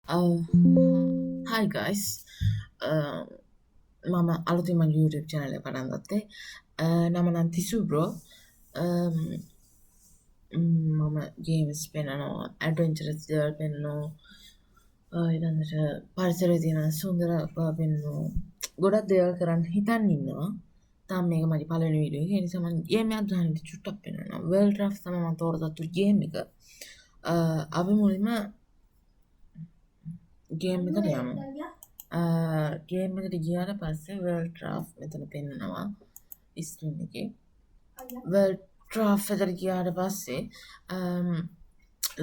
Uh, Hi guys. මම අලුතින් මගේ YouTube channel එක පටන් ගත්තේ. නම නම් තිසු bro. මම games පෙන්නනවා, adventurous දේවල් පෙන්නනවා. ඊළඟට පරිසරයේ තියෙන සුන්දර බව පෙන්නනවා. ගොඩක් දේවල් කරන්න හිතන් ඉන්නවා. තාම මේක මගේ පළවෙනි වීඩියෝ එක. ඒ නිසා මම ගේම් එකක් ගන්න චුට්ටක් පෙන්නනවා. World Draft තමයි මම තෝරගත්තු ගේම් එක. අපි මුලින්ම ගේම් එකට යමු. ගේම් එකට ගියාට පස්සේ වර්ල්ඩ් ඩ්‍රාෆ්ට් මෙතන පෙන්නනවා ස්ක්‍රීන් එකේ. වර්ල්ඩ් ඩ්‍රාෆ්ට් එකට ගියාට පස්සේ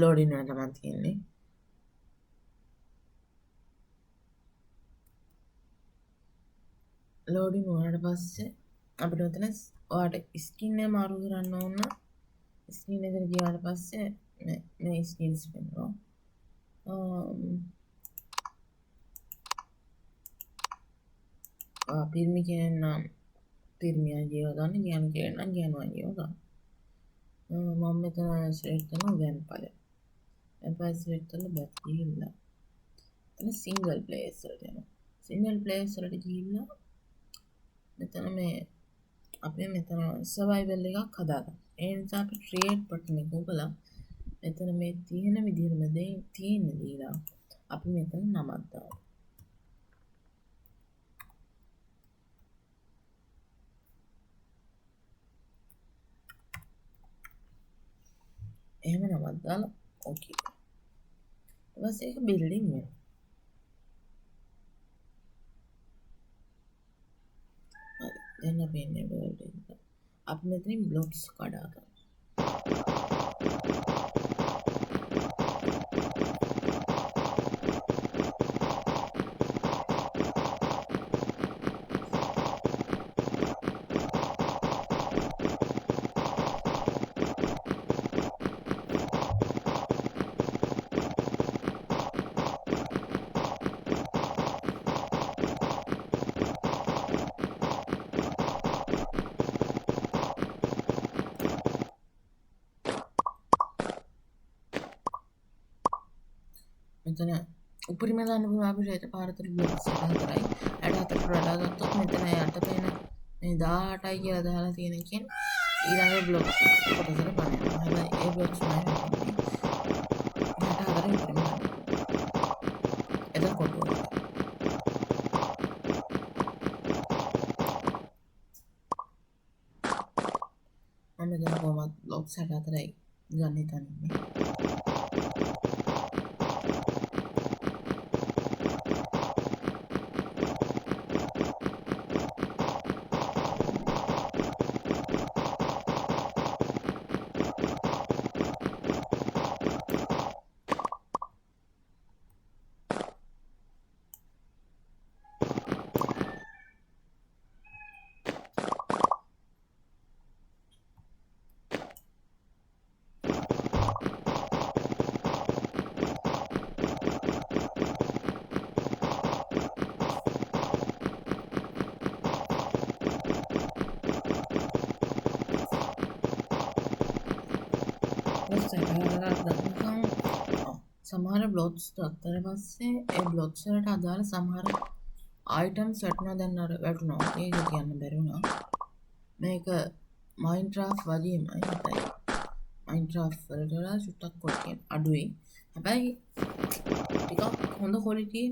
ලෝඩින් වෙන තමයි තියෙන්නේ. ලෝඩින් වුණාට පස්සේ අපිට මෙතන ඔයාලට ස්කින් එක මාරු කරන්න ඕන. ස්කින් එකට ගියාට පස්සේ මේ ස්කින්ස් පෙන්නනවා. පිරිමි කෙනෙක් නම් පිරිමියා ජීව ගන්න, ගෑනු කෙනෙක් නම් ගෑනුවා ජීව ගන්න. මම මෙතන select කරනවා වැම්පයර්. වැම්පයර් select කරලා බැක් ගිහිල්ලා එතන single players වලට යනවා. single players වලට ගිහිල්ලා මෙතන මේ අපි මෙතන survival එකක් හදාගන්න. ඒ නිසා අපි create button එක ඔබලා මෙතන මේ තියෙන විදිහටම තියෙන දීලා අපි මෙතන නමක් දාමු. එහෙම නමක් දාලා ඕකේ. ඊට පස්සේ ඒක building වෙනවා. දැන් අපි ඉන්නේ world එක. අපි මෙතනින් blocks කඩා ගන්න. මෙතන උපරිම ගන්න පුළුවන් අපිට එකපාරට blocks 14යි. 64ට වඩා ගත්තොත් මෙතන යට පේන මේ 18යි කියලා දාලා තියෙන එකෙන් ඊළඟ blocks කොටසට බලනවා. හැබැයි ඒ blocks නෑ. 64 උපරිම ගන්න. එතකොට මම මෙතන කොහොමද blocks 64යි ගන්න හිතන්නේ. සමහර බ්ලොක්ස් ගත්තට පස්සේ ඒ බ්ලොක්ස් වලට අදාළ සමහර අයිටම්ස් වැටුණා. දැන් අර වැටුණා. ඒක කියන්න බැරි වුණා. මේක Minecraft වගේමයි. හැබැයි Minecraft වලට වඩා චුට්ටක් quality අඩුයි. හැබැයි ටිකක් හොඳ quality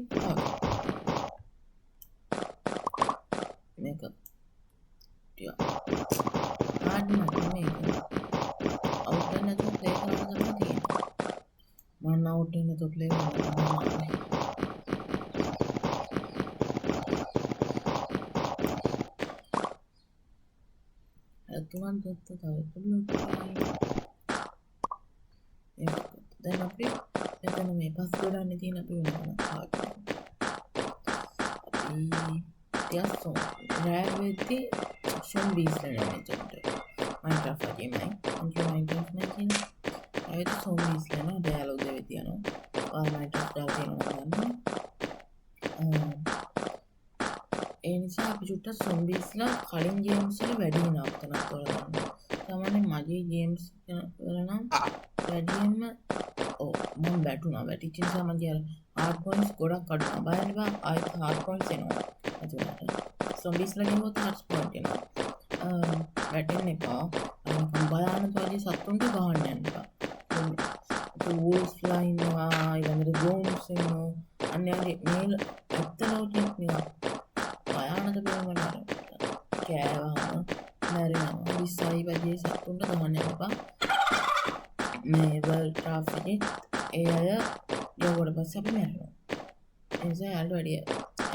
මේක ටිකක් hard නෑ මේක. out වෙන නැතුව play කරන්න තමයි තියෙන්නේ. මම out වෙන නැතුව play කරනවා. තුනක් ගත්ත තව එක බ්ලොක් දැන් අපි මෙතන මේ පස් ගොඩන්නේ තියෙන අපි වෙනවා අපි ටිකක් රෑ වෙද්දී zombies එනවා මෙතනට. Minecraft වගේමයි. Minecraft නේ කියන්නේ. ඒත් zombies එනවා dialogue දෙවිද යනවා. Minecraft දාලා තියෙනවා ගන්න. ඒ නිසා අපි චුට්ටක් zombiesලා කලින් games වල වැඩි වෙනවා අපතනක් වල ගන්න. සාමාන්‍යයෙන් මගේ games වල නම් වැඩියෙන්ම ඔව් මම වැටුණා. වැටිච්ච නිසා මගේ අර හાર્ඩ් පොයින්ට්ස් ගොඩක් අඩු වුණා. බය වෙන්න එපා. ආයෙත් හાર્ඩ් පොයින්ට්ස් එනවා. එතකොට සොම්බීස්ලා ගෙවුවොත් හાર્ඩ් පොයින්ට් එනවා. වැටෙන්න එපා. නිකන් භයානක වගේ සතුන්ට ගහන්න යන්න එපා. වූල්ස්ලා ඉන්නවා, ඊළඟට ගෝන්ස් ඉන්නවා. අන්න ඒ මේල් ඇත්ත ලෝකෙත් නිකන් භයානක දේවල් අර කෑවහම මැරෙනවා. විස්සයි වගේ සතුන්ට ගහන්න යන්න එපා. මේ වර්ල්ඩ් ක්‍රාෆ්ට් එකේ ඒ අය යවුවට පස්සේ අපි මැරෙනවා. ඒ නිසා යාළුවා වැඩි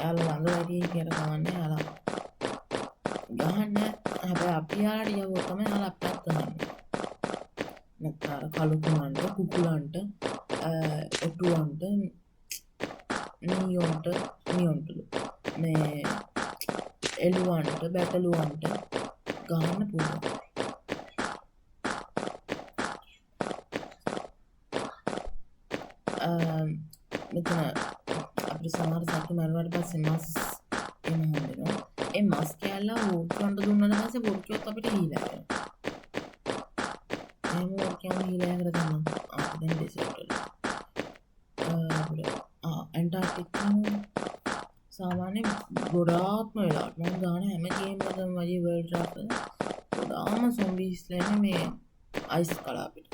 යාළුවා ළඟ වැඩි කියලා කවන්නේ යාළුවා ගහන්න. හැබැයි අපි යාළුවාට යවුවොත් තමයි යාළුවා අපිට ගහන්නේ. නැත්නම් අර කළුකුණන්ට, කුකුලන්ට, ඔටුවන්ට, නියොන්ටලු මේ එළුවන්ට, බැටළුවන්ට ගහන්න පුළුවන්. මෙතන අපිට සමහර සත්තු මරුවාට පස්සේ මස් එන හම්බෙනවා. ඒ මස් කෑල්ල වෝර්කයන්ට දුන්නාට පස්සේ වෝර්කියොත් අපිට හීලා වෙනවා. එහෙම වෝර්කයන් හීලා යකට තමයි අපිට දැන් ඩෙසර්ට් වල. ඇන්ටාර්ක්ටික් සාමාන්‍ය ගොඩාක්ම වෙලාවට මම ගාන හැම ගේම් එකකම වගේ වර්ල්ඩ් ක්‍රාෆ්ට් වල ගොඩාම සොම්බීස්ලා ඉන්නේ මේ අයිස් කලාපෙට.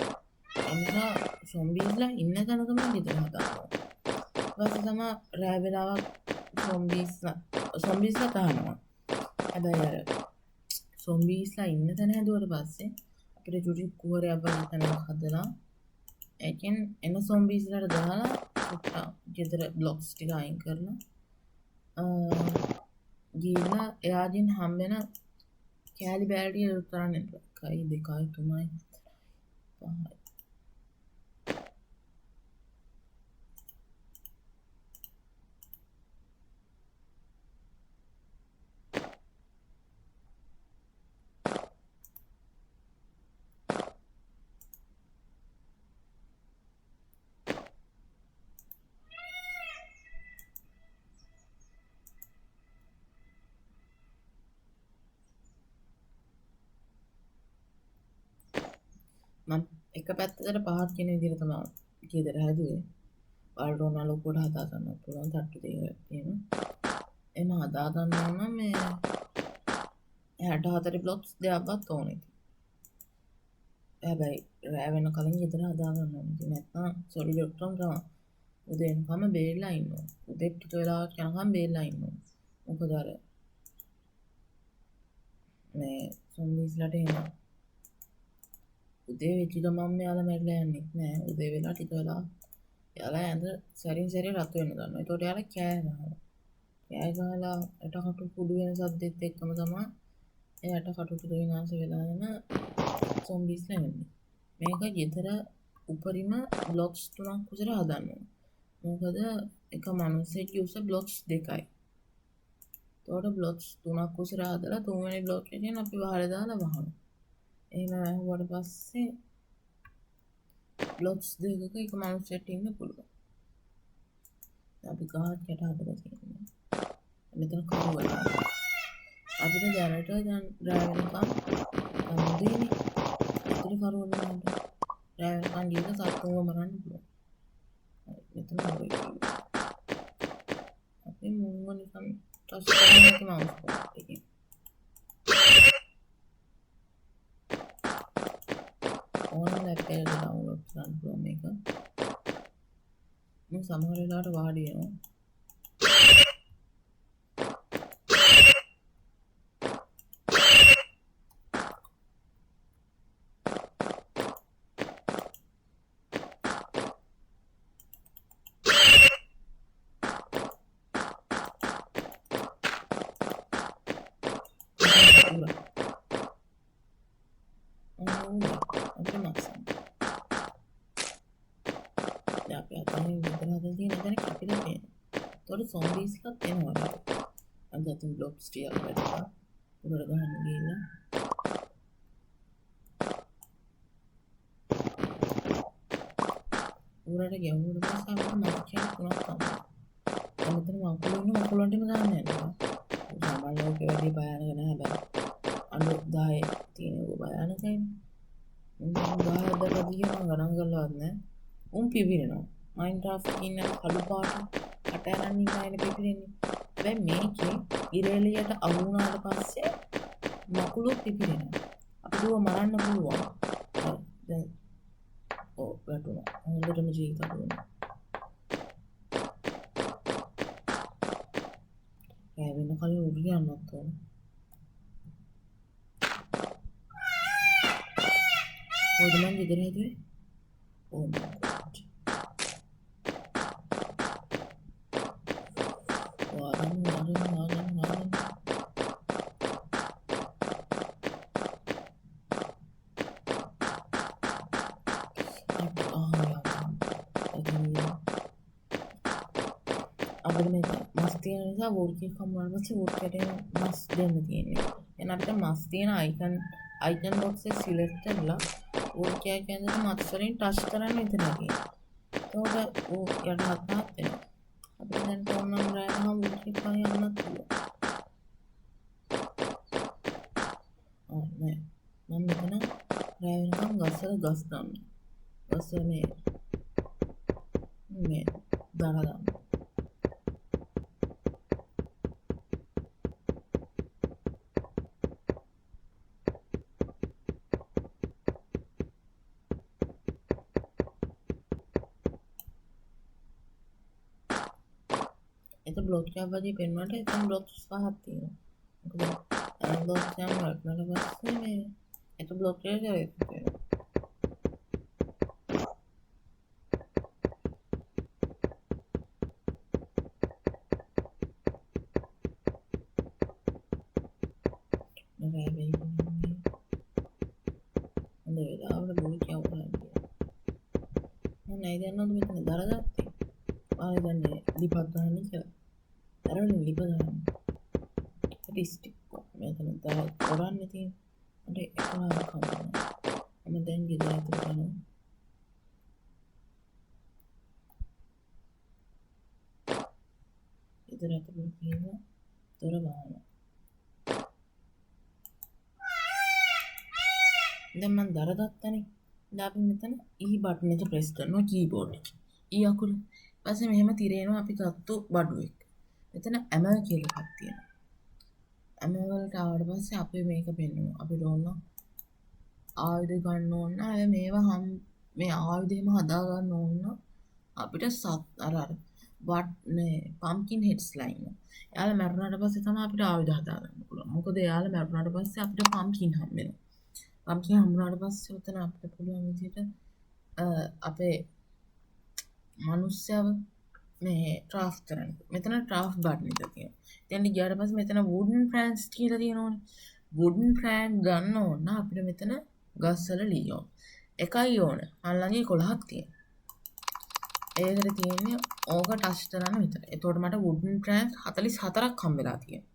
ඒ නිසා සොම්බීස්ලා ඉන්න තැනකම ගෙදර හදාගන්නවා. ඊපස්සේ තමයි රෑ වෙලාවක් සොම්බීස්ලා තහනවා. හැබැයි අර සොම්බීස්ලා ඉන්න තැන හැදුවට පස්සේ අපිට චුටි කුහරයක් වගේ තැනක් හදලා ඒකෙන් එන සොම්බීස්ලාට දාලා චුට්ටක් ගෙදර බ්ලොක්ස් ටික අයින් කරලා ගිහලා එයාගෙන් හම්බෙන කෑලි බෑල්ඩිය උතරන්න එන්න. 1 2 3 5 මම එක පැත්තකට පහත් කියන විදිහට තමයි ගෙදර හැදුවේ. වලට ඕන ලොකුවට හදා ගන්න පුළුවන් තට්ටු දෙකක් තියෙන. එම හදා ගන්නවා නම් මේ 64 බ්ලොක්ස් දෙකක්වත් ඕනේ. හැබැයි රෑ වෙන කලින් ගෙදර හදා ගන්න ඕනේ. නැත්නම් සොලි ඩොක්ටර් තමයි. උදේ එනකම් බේරලා ඉන්නවා. උදේ ටික වෙලාවක් යනකම් බේරලා ඉන්නවා. මොකද අර මේ සොම්බීස්ලාට එනවා. උදේ වෙච්ච ගමන් යාලා මැරිලා යන්නේ නෑ. උදේ වෙලා ටික වෙලා යාලා ඇඳ සැරින් සැරේ රත් වෙන්න ගන්නවා. ඒතකොට යාලා කෑ ගහනවා. කෑ ගහලා යටකටු කුඩු වෙන සද්දෙත් එක්කම තමයි ඒ යටකටු ටික විනාශ වෙලා යන සොම්බීස්ලා එන්නේ. මේක ගෙදර උපරිම බ්ලොක්ස් 3ක් විතර හදන්න ඕන. මොකද එක මිනිස්සෙක්ගේ උස බ්ලොක්ස් 2යි. ඒතකොට බ්ලොක්ස් 3ක් විතර හදලා තුන්වෙනි බ්ලොක් එකෙන් අපි වහලා දාලා වහනවා. එහෙම වැහුවට පස්සේ බ්ලොක්ස් දෙකක එක මිනිස්සෙක්ට ඉන්න පුළුවන්. අපි ගහක් යට හදලා තියෙනවා. මෙතන කවුරුද? අපිට දැනට දැන් රෑ වෙනකම් අමුදේනේ. ඉතින් කරුවෝ නේද? රෑ වෙනකම් ගිහලා සත්තුන්ව මරන්න පුළුවන්. මෙතන හොරේ. අපි මුංග නිකන් ටස් කරන එක මවුස් එකකින්. ඕනම ඇප් එකක ඩවුන්ලෝඩ් කරන්න පුළුවන් මේක. මම සමහර වෙලාවට වාඩි වෙනවා. සොම්බීස්ලාත් එනවා. අද අතින් බ්ලොක්ස් ටිකක් වැටලා උඩට ගහන්න ගිහිල්ලා උඩට ගැවුවට පස්සේ අපිට මච්චියක් තුනක් හම්බුනා. දැන් මෙතන මකුලන්ටම ගන්න යනවා. සමහර ලෝකෙ වැඩි භයානක නැහැ බෑ. අනු 10 තියෙන එක භයානකයි. මම 10 දැකලා ගණන් කරලවත් නැහැ. උන් පිපිරෙනවා. මයින්ක්‍රාෆ්ට් එකේ ඉන්න කළු පාට කට අරන් ඉන්න අයනේ පිපිරෙන්නේ. දැන් මේකේ ඉරෙලියට අහු වුණාට පස්සේ මකුළු පිපිරෙනවා. අපිට ඌව මරන්න පුළුවන්. දැන් වැටුණා. හොඳටම ජීවිත අඩුවුණා. වෙන කලින් උඩ යන්නත් ඕන. කොහෙද මං ගෙදර හිටියේ? ඕ මයි ගොඩ්. වාරන්. අපිට මේක මස් තියෙන නිසා වෝල්කේ කම්මවල පස්සේ වෝල්කේට මස් දෙන්න තියෙන්නේ. එහෙනම් අපිට මස් තියෙන අයිකන් බොක්ස් එක සිලෙක්ට් කරලා වෝල්කේ කියන්නේ මස් වලින් ටච් කරන්න විතරයි. ඒකට ඕ යට හත්පත් වෙනවා. අපිට දැන් ෆෝන් නම්බර් එකම වෝල්කේ පාය යන්නත් පුළුවන්. නෑ. මම මෙතන රෑ වෙනකම් ගස්වල ගස් ගන්න. ගස්වල මේ දාලා දාන්න. itu bloknya apa sih pengen ada itu blok sehat ya bloknya nggak ada pasti itu bloknya aja itu ada bloknya orang dia nah ini anak tuh itu darah jatuh dan lipat dahan aja darah nih lipat dahan tapi stick kok medan darah orang itu ada ekor kamu medan gitu itu kan itu rata begini darah mana dan man darah datta nih අපි මෙතන E button එක press කරනවා keyboard එකේ. E අකුර. ඊපස්සේ මෙහෙම තිරේනවා අපි ගත්තු බඩු එක. මෙතන ඇමල් කියලා එකක් තියෙනවා. ඇමල් වලට ආවට පස්සේ අපි මේක පෙන්වනවා. අපිට ඕන ආයුධ ගන්න ඕන. අය මේවා මේ ආයුධෙම හදා ගන්න ඕන. අපිට පම්කින් හෙඩ්ස් ලයින්. එයාලා මරුණාට පස්සේ තමයි අපිට ආයුධ හදා ගන්න පුළුවන්. මොකද එයාලා මරුණාට පස්සේ අපිට පම්කින් හම්බ වෙනවා. පම්කින් හම්බුනාට පස්සේ උතන අපිට පුළුවන් විදිහට අපේ මනුස්සයව මේ ට්‍රාෆ්ට් කරන්න. මෙතන ට්‍රාෆ්ට් බටන් එක තියෙනවා. ඉතින් ගියාට පස්සේ මෙතන වුඩන් ප්‍රෑන්ක්ස් කියලා තියෙනවනේ. වුඩන් ප්‍රෑන්ක් ගන්න ඕන අපිට මෙතන ගස්වල ලී ඕන. එකයි ඕන. අල්ලගේ 11ක් තියෙනවා. ඒකට තියෙන්නේ ඕක ටච් කරන්න විතරයි. එතකොට මට වුඩන් ප්‍රෑන්ක් 44ක් හම්බෙලා තියෙනවා.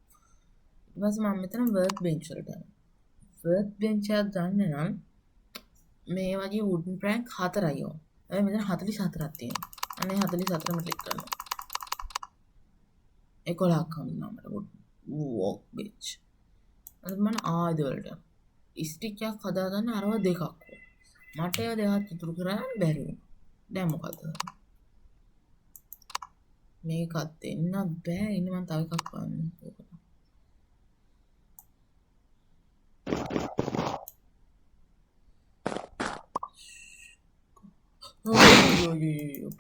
ඊට පස්සේ මම මෙතන වර්ක් බෙන්ච් වලට යනවා. වර්ක් බෙන්ච් එක ගන්න නම් මේ වගේ වුඩන් ප්‍රෑන්ක් 4යි ඕන. ඒ මෙතන 44ක් තියෙනවා. අනේ 44ම ක්ලික් කරනවා. 11ක් හම්බුනා මට වර්ක් බෙන්ච්. අද මම ආයුධ වලට ස්ටික් එකක් හදා ගන්න අරව දෙකක් ඕන. මට ඒවා දෙකක් ඉතුරු කරන්න බැරි වුණා. දැන් මොකද? මේකත් දෙන්නත් බෑ. ඉන්න මම තව එකක් ගන්න.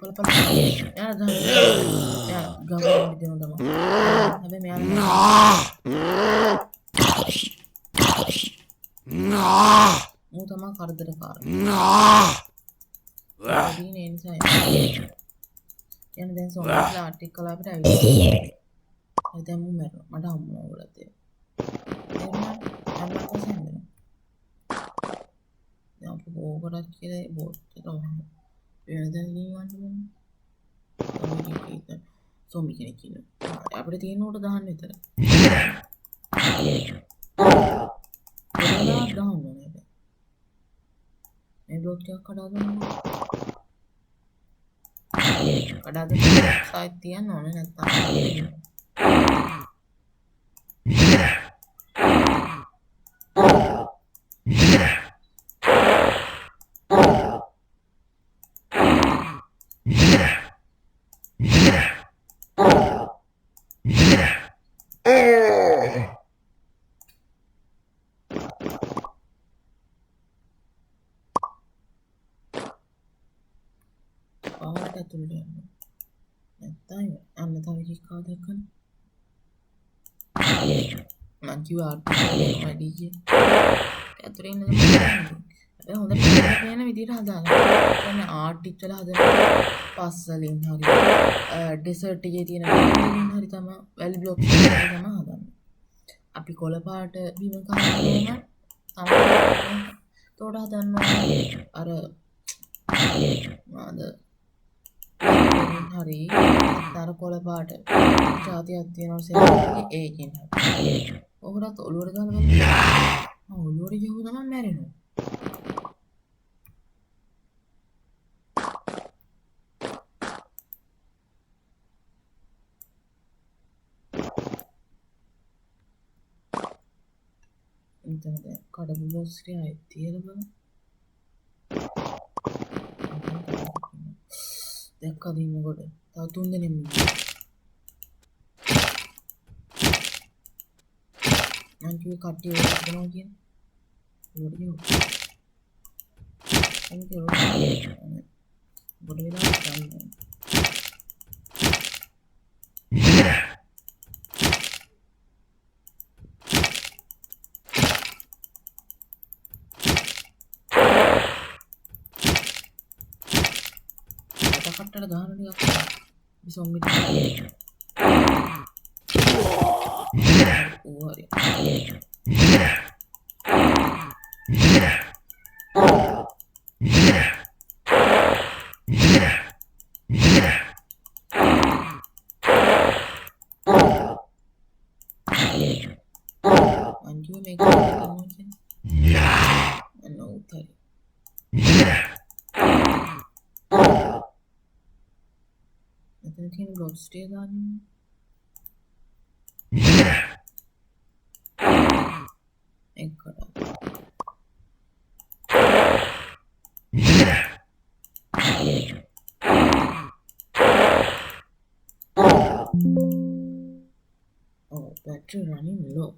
Pala. Ya, gawin din naman. Sabi may mo tama karder kar. Hindi na insa. Yan din so article අපිට ඇවිල්ලා. දැන් මම මට හම්බුණා උලත් ඒක. අම්මා කොහොමද? දැන් අපි බෝගරක් කියලා බෝඩ් එක තමයි. වෙනදා ගියවන්න ඕනේ. සොම්බි කෙනෙක් ඉන්නවා. අපිට තියෙන උඩ දාන්න විතර. දාන්න ඕනේ. මේ බ්ලොක් එකක් කඩා ගන්න. කඩා දෙන්න සයිට් තියන්න ඕනේ නැත්නම්. තමයි අන්න තව එකක් ආව දැක්කනේ මං කිව්වා ආර්ටිකල් වැඩි කියලා ඇතුලේ ඉන්න දැන් හොඳට පේන විදිහට හදාගන්න. يعني ආර්ටික් වල හදන පස් වලින් හරි ඩෙසර්ට් එකේ තියෙන වලින් හරි තමයි වැලි බ්ලොක්ස් වලින් තමයි හදන්නේ. අපි කොළ පාට බිම කහනවා තමයි තෝඩ හදන්නවා අර මාද හරි අර කොළ පාට ජාතියක් තියෙනවා සෙල්ලම් ඒකෙන් හරි. ඔහුරත් ඔළුවට දාලා බලන්න. ඔළුවට ගිහුව තමයි මැරෙනවා. ඉතින් කඩපු බොස් ටික ආයෙත් තියලා බලන්න. දැක්කද ඉන්නකොට තව 3 දෙනෙක් ඉන්නවා. මං කිව්වේ කට්ටිය වෙනවා කියන. ඒකට කිව්වා. ඒක බොඩ වෙලා ගන්න. කට්ටට දාන ටිකක් සොම්බි ටික ඕ හරි අන්තිම මේක කරනවා කියන්නේ අන්න උත් හරි මෙතන තියෙන බ්ලොක්ස් ටික දාන්න එක්කට oh battery running low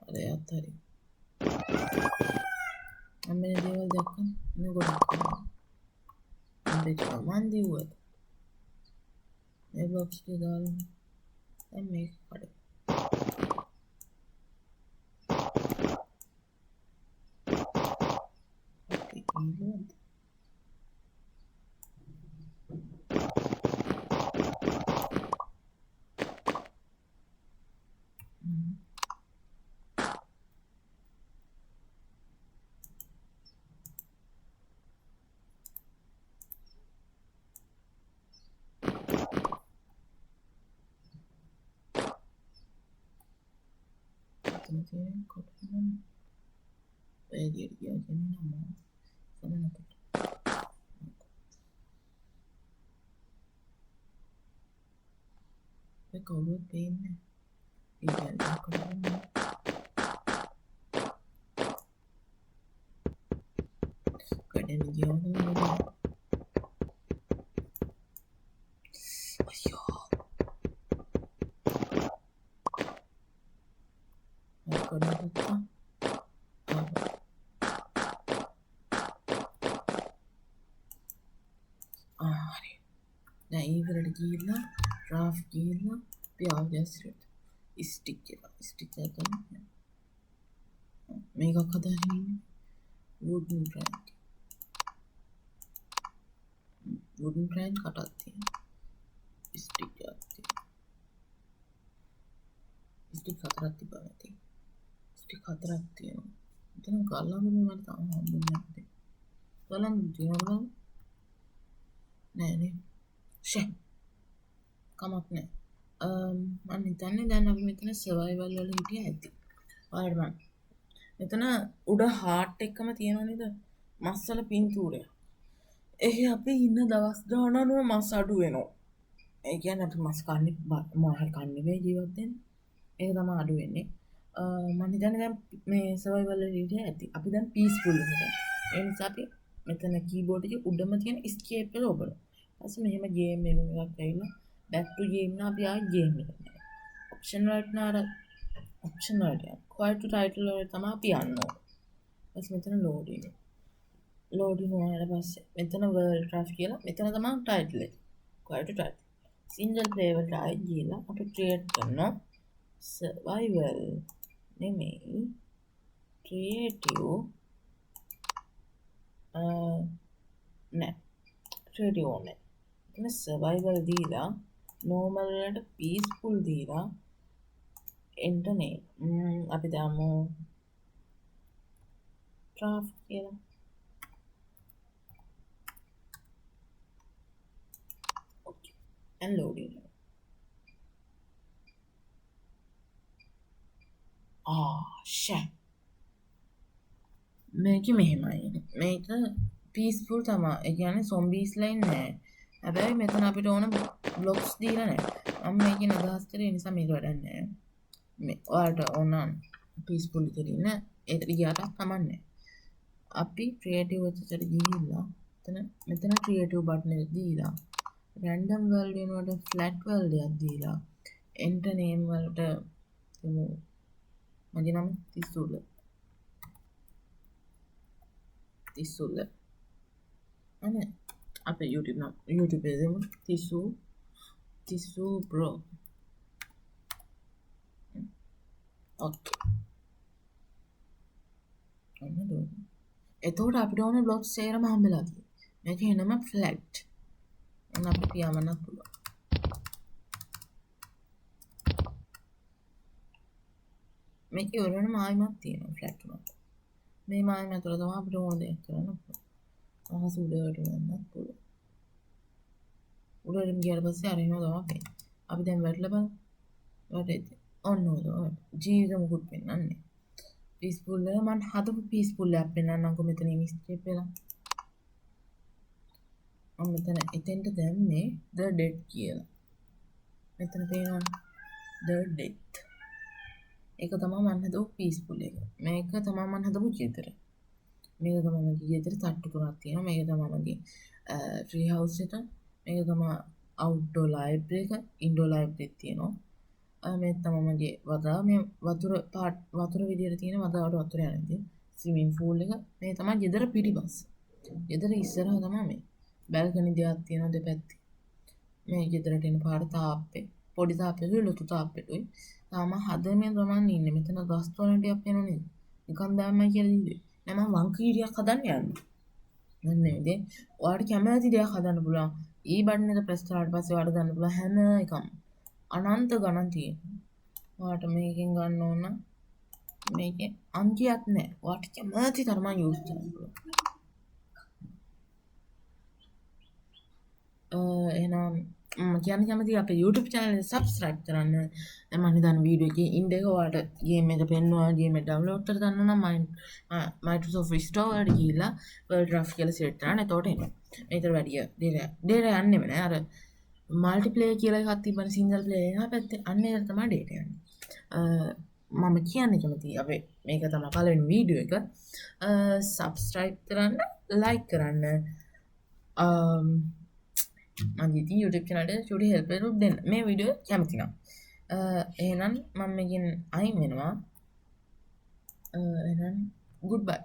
අර යත්තරි අම්මේ දේවල් දැක්කම නේ ගොඩක් අම්බේ මන් දිව්වද මේ බොක්ස් එක දාලා දැන් මේක කඩ Kemudian kopian dia jadi nama sama nak kalau pen dia kalau kadang dia orang ayo kadang apa හරි දැන් ඊවලට ගිහිල්ලා ඩ්‍රාෆ්ට් ගිහිල්ලා අපි ආවදස්රට ස්ටික් එක ගන්න මේකක් හදාගෙන ඉන්නේ වුඩන් ප්‍රෑන්ක් කටක් තියෙනවා ස්ටික් එකක් තියෙනවා ස්ටික් 4ක් තිබ්බා නැති ස්ටික් 4ක් තියෙනවා එතන ගල්ලන්න මට තාම හම්බුනේ නැත්තේ ගලන්න තියනවද නෑ නේ ෂේ කමක් නෑ මම හිතන්නේ දැන් අපි මෙතන සර්වයිවල් වල හිටියා ඇති ඔයාලට මම මෙතන උඩ හાર્ට් එකම තියෙනව නේද මස්සල පින්තූරය එහේ අපි ඉන්න දවස් ගානම මස් අඩු වෙනවා ඒ කියන්නේ අපි මස් කන්නේ මොහල් කන්නේ වේ ජීවත් වෙන්නේ ඒක තමයි අඩු වෙන්නේ මම හිතන්නේ දැන් මේ සර්වයිවල් වල හිටියා ඇති අපි දැන් පීස්ෆුල් එකට ඒ නිසා අපි මෙතන කීබෝඩ් එකේ උඩම තියෙන escape එක ඔබනවා ඊපස්සේ මෙහෙම ගේම් මෙනු එකක් ඇවිල්ලා back to game නා අපි ආයෙ ගේම් එකට option වලට නාර ඔප්ෂන් වලට යන්න. quiet to title වලට තමයි අපි යන්න ඕනේ. ඊට මෙතන loading. loading වුණාට පස්සේ මෙතන world craft කියලා මෙතන තමයි title එක. quiet to title. single play වලට ආයෙ ගිහලා අපි create කරනවා survival නෙමෙයි creative නෑ creative ඕනේ. එතන survival දීලා normal වලට peaceful දීලා enter name අපි දාමු craft කියලා. okay and loading. shit මේක මෙහෙමයි. මේක peaceful තමයි. ඒ කියන්නේ zombies ලා ඉන්නේ නැහැ. හැබැයි මෙතන අපිට ඕන blocks දීලා නැහැ. මම මේකෙන් අදහස් කරේ නිසා මේක වැඩක් නැහැ. මේ ඔයාලට ඕන peaceful එකේ ඉන්න ඒකට ගියාට කමන්නේ. අපි creative එකට ගිහිල්ලා මෙතන creative button එක දීලා random world වෙනුවට flat world එකක් දීලා enter name වලට මගේ නම තිස්සුල්ල අනේ අපේ YouTube එකේ දෙමු තිස්සු bro. okay එතකොට අපිට ඕන බ්ලොග්ස් සේරම හම්බෙලා තියෙනවා. මේක එනම ෆ්ලැට්. එන්න අපිට කියවන්නත් පුළුවන්. මේක වලම ආයිමත් තියෙනවා ෆ්ලැට් උනත්. මේ මායිම ඇතුළ තමයි අපිට ඕන දෙයක් කරන්න පුළුවන්. අහස උඩට යන්නත් පුළුවන්. උඩට ගියාට පස්සේ අර එනවා තමයි පේන්නේ. අපි දැන් වැටලා බලමු. වැටෙද්දි ඔන්න ඔය ජීවිත මුකුත් වෙන්නන්නේ. peaceful එක මම හදපු peaceful එකක් පෙන්නන්නම්කෝ මෙතන ඉස්ට්‍රිප් වෙලා. මම මෙතන එතෙන්ට දැම්මේ the dead කියලා. මෙතන පේනවනේ the death. ඒක තමයි මම හදපු peaceful එක. මේක තමයි මම හදපු ගෙදර. මේක තමයි මගේ ගෙදර තට්ටු තුනක් තියෙනවා. මේක තමයි මගේ tree house එක. මේක තමයි outdoor library එක, indoor library එක තියෙනවා. මේ තමයි මගේ වදා මේ වතුර විදියට තියෙන වදාවට වතුර යන්නේ ස්විමින් pool එක. මේ තමයි ගෙදර පිටිපස්ස. ගෙදර ඉස්සරහ තමයි මේ බැල්කනි දෙකක් තියෙනවා දෙපැත්තේ. මේ ගෙදරට එන පාර තාප්පේ පොඩි තාප්පෙකුයි ලොකු තාප්පෙකුයි තාම හදන්නේ ගමන් ඉන්නේ. මෙතන ගස් තොරණ ටිකක් පේනව නේද? නිකන් දාන්නයි කියලා දීවේ. නෑ මම වංකීරියක් හදන්න යන්නේ. දැන් නේද? ඔයාලට කැමති දෙයක් හදන්න පුළුවන්. ඊ බටන් එක ප්‍රෙස් කරාට පස්සේ ඔයාලට ගන්න පුළුවන් හැම එකම. අනන්ත ගණන් තියෙනවා. ඔයාලට මේකෙන් ගන්න ඕන මේකේ අංකයක් නැහැ. ඔයාලට කැමති තරම යූස් කරන්න පුළුවන්. එහෙනම් කියන්න කැමති අපේ YouTube channel එක subscribe කරන්න. මම හිතන වීඩියෝ එකේ ඉන්න එක ඔයාලට ගේම් එක පෙන්වනවා. ගේම් එක download කරගන්න නම් Microsoft Store වලට ගිහිල්ලා World Draft කියලා select කරන්න. එතකොට එනවා. මේකට වැඩි data යන්නේම නෑ. අර multiplayer කියලා එකක් තිබ්බනේ single player එහා පැත්තේ අන්න ඒක තමයි data යන්නේ. මම කියන්නේ කැමති අපේ මේක තමයි පළවෙනි වීඩියෝ එක. subscribe කරන්න, like කරන්න. මගේ YouTube channel එකට චුටි help එකක් දෙන්න. මේ වීඩියෝ කැමති නම්. එහෙනම් මම මේකෙන් අයින් වෙනවා. එහෙනම් goodbye.